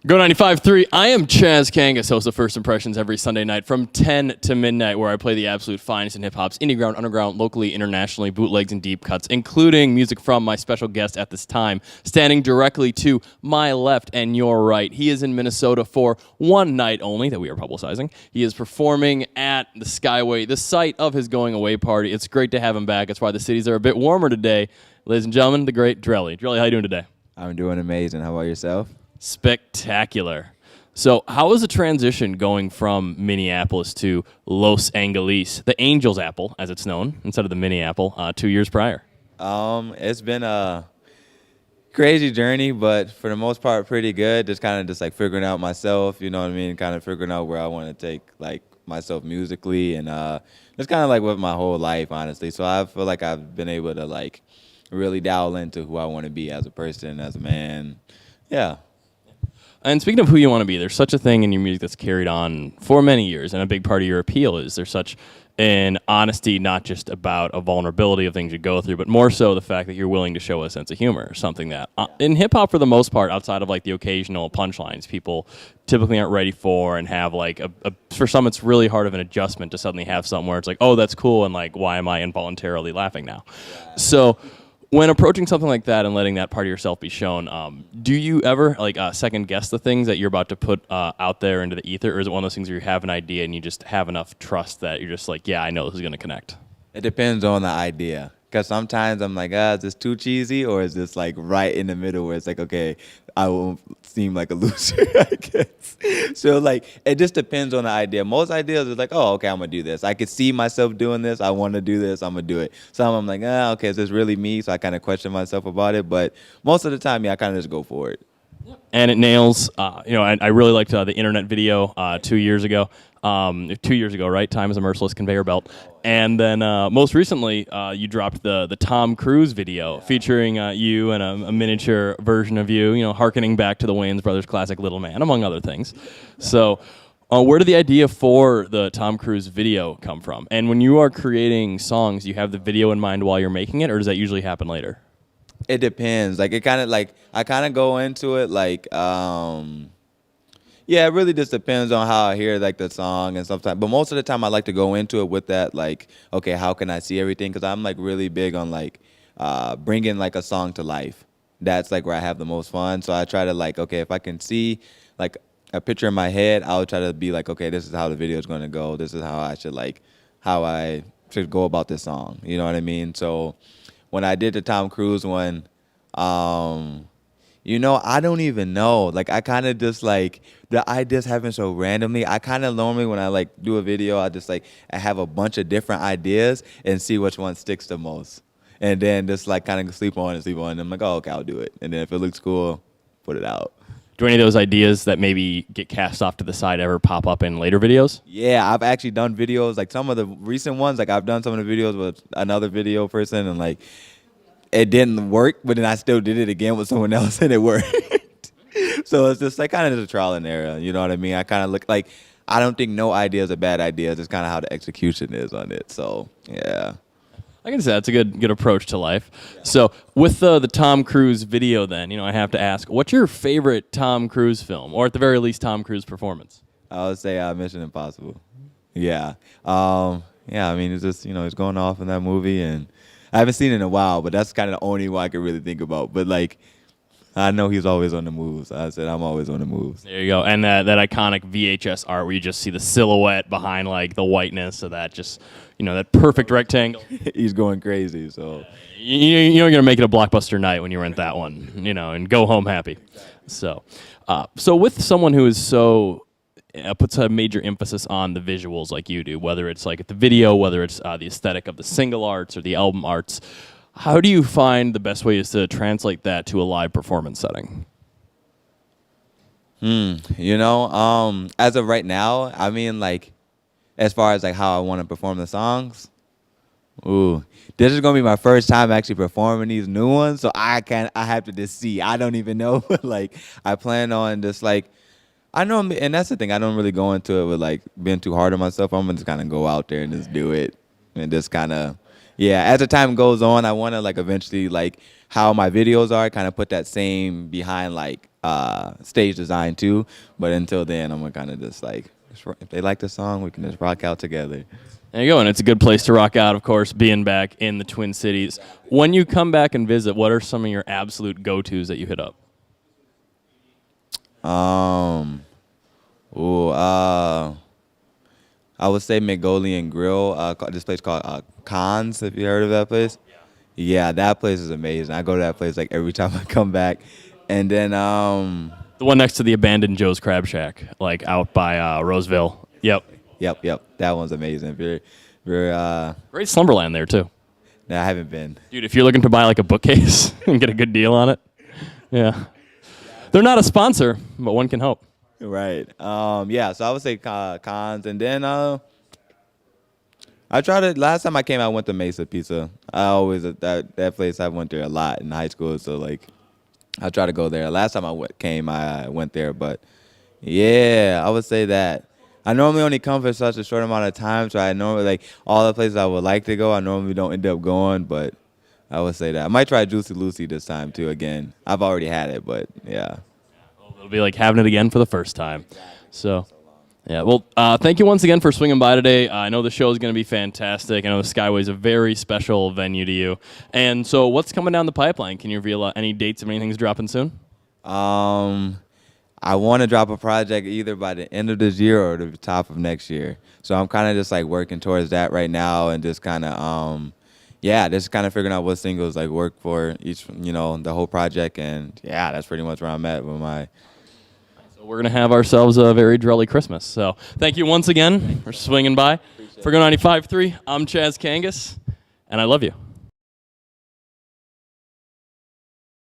Go 95.3. I am Chaz Kangas, host of First Impressions every Sunday night from 10 to midnight, where I play the absolute finest in hip-hop's indie ground, underground, locally, internationally, bootlegs, and deep cuts, including music from my special guest at this time, standing directly to my left and your right. He is in Minnesota for one night only that we are publicizing. He is performing at the Skyway, the site of his going-away party. It's great to have him back. That's why the cities are a bit warmer today. Ladies and gentlemen, the great Drelli. Drelli, how you doing today? I'm doing amazing. How about yourself? Spectacular. So how was the transition going from Minneapolis to Los Angeles, the Angel's Apple, as it's known, instead of the Mini Apple, 2 years prior? It's been a crazy journey, but for the most part, pretty good. Just like figuring out myself, you know what I mean? Kind of figuring out where I want to take like myself musically, and just kind of like with my whole life, honestly. So I feel like I've been able to like really dial into who I want to be as a person, as a man. Yeah. And speaking of who you want to be, there's such a thing in your music that's carried on for many years, and a big part of your appeal is there's such an honesty, not just about a vulnerability of things you go through, but more so the fact that you're willing to show a sense of humor, something that in hip-hop, for the most part, outside of like the occasional punchlines, people typically aren't ready for, and have like for some it's really hard of an adjustment to suddenly have something where it's like, oh, that's cool, and like, why am I involuntarily laughing now? So when approaching something like that and letting that part of yourself be shown, do you ever like second guess the things that you're about to put out there into the ether, or is it one of those things where you have an idea and you just have enough trust that you're just like, yeah, I know this is going to connect? It depends on the idea. Because sometimes I'm like, is this too cheesy, or is this like right in the middle where it's like, okay, I won't seem like a loser, I guess. So like, it just depends on the idea. Most ideas is like, oh, okay, I'm gonna do this. I could see myself doing this. I want to do this. I'm gonna do it. Some I'm like, okay, is this really me? So I kind of question myself about it. But most of the time, yeah, I kind of just go for it. And it nails, I really liked the internet video 2 years ago. 2 years ago, right? Time is a merciless conveyor belt. And then most recently, you dropped the Tom Cruise video featuring you and a miniature version of you, hearkening back to the Wayans Brothers classic Little Man, among other things. So where did the idea for the Tom Cruise video come from? And when you are creating songs, do you have the video in mind while you're making it, or does that usually happen later? It depends. Like, I kind of go into it like, yeah, it really just depends on how I hear like the song and sometimes. But most of the time, I like to go into it with that like, okay, how can I see everything? Because I'm like really big on like bringing like a song to life. That's like where I have the most fun. So I try to like, okay, if I can see like a picture in my head, I'll try to be like, okay, this is how the video is going to go. This is how I should go about this song. You know what I mean? So when I did the Tom Cruise one, I don't even know. Like, I kind of just like, the ideas happen so randomly. I kind of normally, when I like do a video, I have a bunch of different ideas and see which one sticks the most. And then just like kind of sleep on. And I'm like, oh, okay, I'll do it. And then if it looks cool, put it out. Do any of those ideas that maybe get cast off to the side ever pop up in later videos? Yeah, I've actually done videos. Like some of the recent ones, like I've done some of the videos with another video person, and like it didn't work, but then I still did it again with someone else and it worked. So it's just like kind of just a trial and error. You know what I mean? I kind of look like, I don't think no idea is a bad idea. It's just kind of how the execution is on it. So yeah. I can say that's a good approach to life. So with the Tom Cruise video then, I have to ask, what's your favorite Tom Cruise film, or at the very least Tom Cruise performance? I would say Mission Impossible. Yeah. I mean, it's just, he's going off in that movie, and I haven't seen it in a while, but that's kind of the only one I can really think about. But like, I know he's always on the moves. I said I'm always on the moves. There you go. And that iconic VHS art where you just see the silhouette behind like the whiteness of that, just that perfect rectangle. He's going crazy. So you're gonna make it a blockbuster night when you rent that one, and go home happy. So with someone who is so puts a major emphasis on the visuals like you do, whether it's like the video, whether it's the aesthetic of the single arts or the album arts, how do you find the best way is to translate that to a live performance setting? As of right now, I mean, like, as far as like how I want to perform the songs, this is gonna be my first time actually performing these new ones, so I have to just see. I don't even know. Like, I plan on just like, I know, and that's the thing. I don't really go into it with like being too hard on myself. I'm gonna just kind of go out there and just do it, and just kind of. Yeah, as the time goes on, I want to like eventually like how my videos are, kind of put that same behind like stage design too. But until then, I'm gonna kind of just like, if they like the song, we can just rock out together. There you go, and it's a good place to rock out, of course, being back in the Twin Cities. When you come back and visit, what are some of your absolute go-tos that you hit up? I would say Mongolian Grill. This place called Khan's. Have you heard of that place? Yeah, that place is amazing. I go to that place like every time I come back. And then The one next to the abandoned Joe's Crab Shack, like out by Roseville. Yep. Yep. That one's amazing. Very. Great Slumberland there, too. No, I haven't been. Dude, if you're looking to buy like a bookcase and get a good deal on it, yeah. They're not a sponsor, but one can hope. Right. Yeah. So I would say Cons, and then I tried it. Last time I came, I went to Mesa Pizza. I always that place. I went there a lot in high school, so like I try to go there. Last time I went there, but yeah, I would say that. I normally only come for such a short amount of time, so I normally like all the places I would like to go. I normally don't end up going, but I would say that I might try Juicy Lucy this time too. Again, I've already had it, but yeah. It'll be like having it again for the first time. So, yeah. Well, thank you once again for swinging by today. I know the show is going to be fantastic. I know the Skyway is a very special venue to you. And so, what's coming down the pipeline? Can you reveal any dates of anything's dropping soon? I want to drop a project either by the end of this year or the top of next year. So I'm kind of just like working towards that right now, and just kind of just kind of figuring out what singles like work for each, the whole project. And yeah, that's pretty much where I'm at with my. So we're gonna have ourselves a very Drelli Christmas. So thank you once again for swinging by. For Go 95.3, I'm Chaz Kangas, and I love you.